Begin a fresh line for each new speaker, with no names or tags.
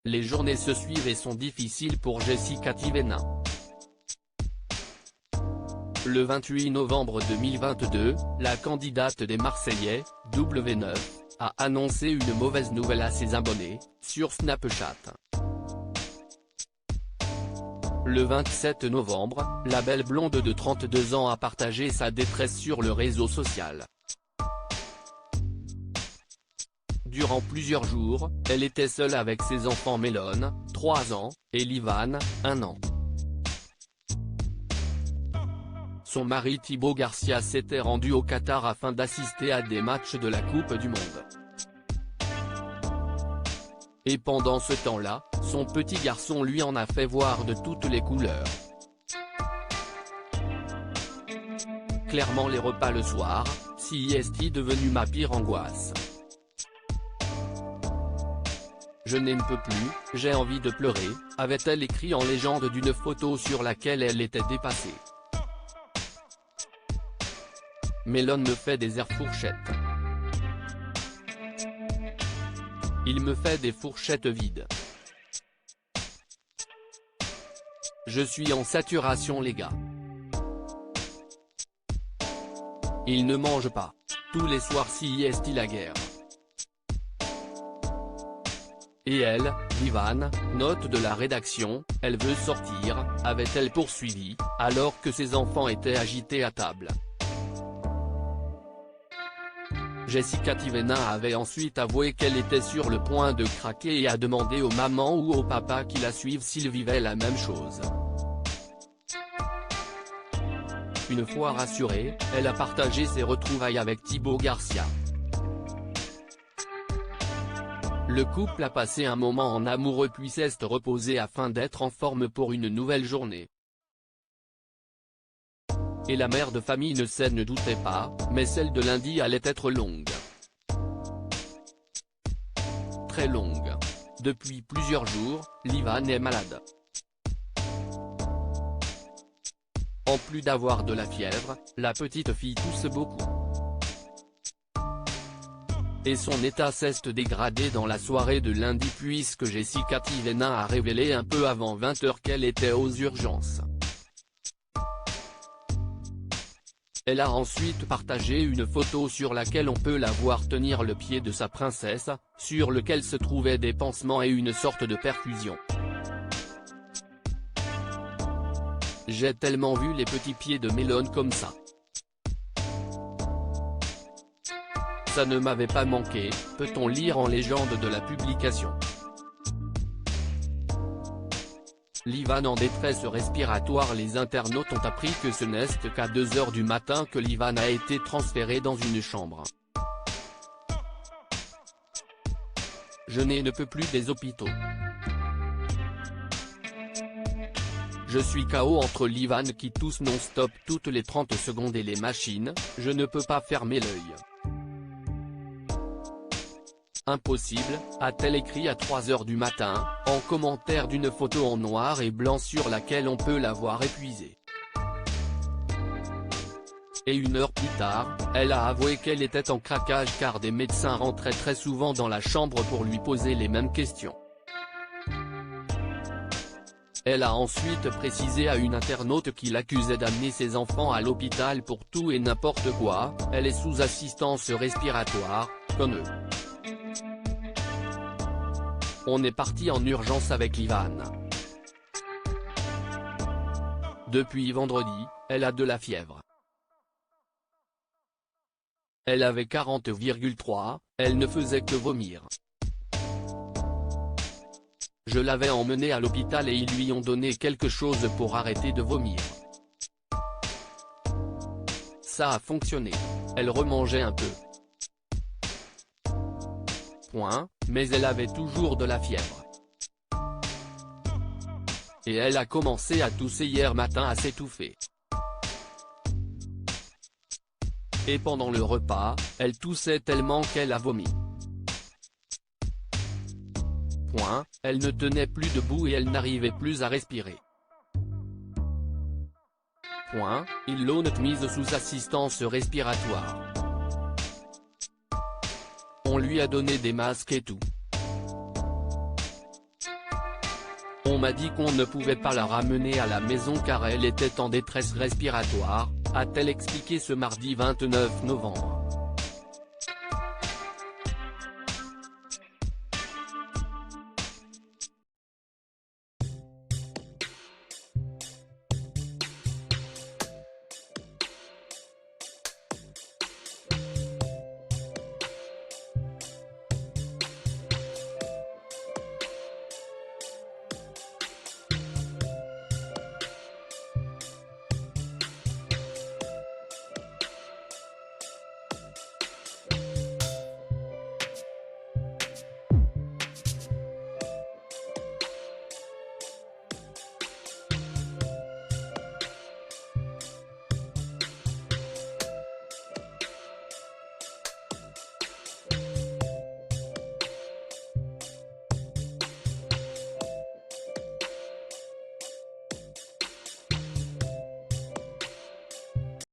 Les journées se suivent et sont difficiles pour Jessica Thivenin. Le 28 novembre 2022, la candidate des Marseillais, W9, a annoncé une mauvaise nouvelle à ses abonnés, sur Snapchat. Le 27 novembre, la belle blonde de 32 ans a partagé sa détresse sur le réseau social. Durant plusieurs jours, elle était seule avec ses enfants Mélone, 3 ans, et Livan, 1 an. Son mari Thibaut Garcia s'était rendu au Qatar afin d'assister à des matchs de la Coupe du Monde. Et pendant ce temps-là, son petit garçon lui en a fait voir de toutes les couleurs. Clairement les repas le soir, c'est devenu ma pire angoisse. Je n'en peux plus, j'ai envie de pleurer, avait-elle écrit en légende d'une photo sur laquelle elle était dépassée. Mélone me fait des airs fourchettes. Il me fait des fourchettes vides. Je suis en saturation les gars. Il ne mange pas. Tous les soirs c'est la guerre. Et elle, Livan, note de la rédaction, elle veut sortir, avait-elle poursuivi, alors que ses enfants étaient agités à table. Jessica Thivenin avait ensuite avoué qu'elle était sur le point de craquer et a demandé aux mamans ou au papa qui la suivent s'ils vivaient la même chose. Une fois rassurée, elle a partagé ses retrouvailles avec Thibaut Garcia. Le couple a passé un moment en amoureux puis s'est reposé afin d'être en forme pour une nouvelle journée. Et la mère de famille ne doutait pas, mais celle de lundi allait être longue. Très longue. Depuis plusieurs jours, Livan est malade. En plus d'avoir de la fièvre, la petite fille tousse beaucoup. Et son état s'est dégradé dans la soirée de lundi puisque Jessica Thivenin a révélé un peu avant 20h qu'elle était aux urgences. Elle a ensuite partagé une photo sur laquelle on peut la voir tenir le pied de sa princesse, sur lequel se trouvaient des pansements et une sorte de perfusion. J'ai tellement vu les petits pieds de Mélone comme ça. Ça ne m'avait pas manqué, peut-on lire en légende de la publication. Livan en détresse respiratoire. Les internautes ont appris que ce n'est qu'à 2h du matin que Livan a été transféré dans une chambre. Je ne peux plus des hôpitaux. Je suis KO entre Livan qui tousse non-stop toutes les 30 secondes et les machines, je ne peux pas fermer l'œil. Impossible, a-t-elle écrit à 3h du matin, en commentaire d'une photo en noir et blanc sur laquelle on peut la voir épuisée. Et 1 heure plus tard, elle a avoué qu'elle était en craquage car des médecins rentraient très souvent dans la chambre pour lui poser les mêmes questions. Elle a ensuite précisé à une internaute qui l'accusait d'amener ses enfants à l'hôpital pour tout et n'importe quoi, elle est sous assistance respiratoire, comme eux. On est parti en urgence avec Livan. Depuis vendredi, elle a de la fièvre. Elle avait 40,3, elle ne faisait que vomir. Je l'avais emmenée à l'hôpital et ils lui ont donné quelque chose pour arrêter de vomir. Ça a fonctionné. Elle remangeait un peu. Mais elle avait toujours de la fièvre. Et elle a commencé à tousser hier matin à s'étouffer. Et pendant le repas, elle toussait tellement qu'elle a vomi. Elle ne tenait plus debout et elle n'arrivait plus à respirer. Ils l'ont mise sous assistance respiratoire. On lui a donné des masques et tout. On m'a dit qu'on ne pouvait pas la ramener à la maison car elle était en détresse respiratoire, a-t-elle expliqué ce mardi 29 novembre.